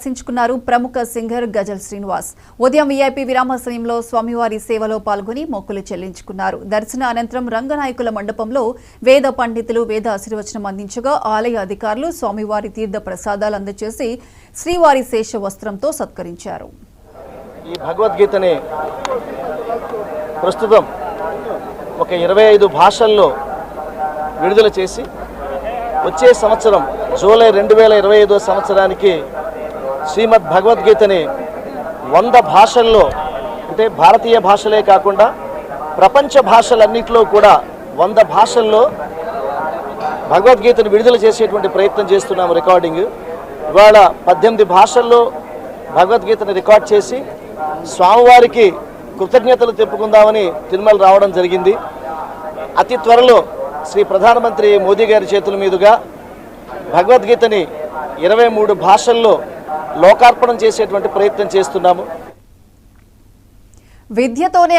దర్శించుకున్నారు ప్రముఖ సింగర్ గజల్ శ్రీనివాస్. ఉదయం వీఐపీ విరామ సమయంలో స్వామివారి సేవలో పాల్గొని మొక్కులు చెల్లించుకున్నారు. దర్శన అనంతరం రంగనాయకుల మండపంలో వేద పండితులు వేద ఆశీర్వచనం అందించగా ఆలయ అధికారులు స్వామివారి తీర్థ ప్రసాదాలు అందజేసి శ్రీవారి శేష వస్త్రంతో సత్కరించారు. ఈ భగవద్గీతని ప్రస్తుతం ఒక 25 భాషల్లో విడుదల చేసి వచ్చే సంవత్సరం జూలై 2025 సంవత్సరానికి శ్రీమద్ భగవద్గీతని 100 భాషల్లో, అంటే భారతీయ భాషలే కాకుండా ప్రపంచ భాషలన్నింటిలో కూడా 100 భాషల్లో భగవద్గీతను విడుదల చేసేటువంటి ప్రయత్నం చేస్తున్నాము. రికార్డింగ్ ఇవాళ 18 భాషల్లో భగవద్గీతను రికార్డ్ చేసి స్వామివారికి కృతజ్ఞతలు తెప్పుకుందామని తిరుమల రావడం జరిగింది. అతి త్వరలో శ్రీ ప్రధానమంత్రి మోదీ గారి చేతుల మీదుగా భగవద్గీతని 23 భాషల్లో లోకార్పణం చేసేటువంటి ప్రయత్నం చేస్తున్నాము. విద్యతోనే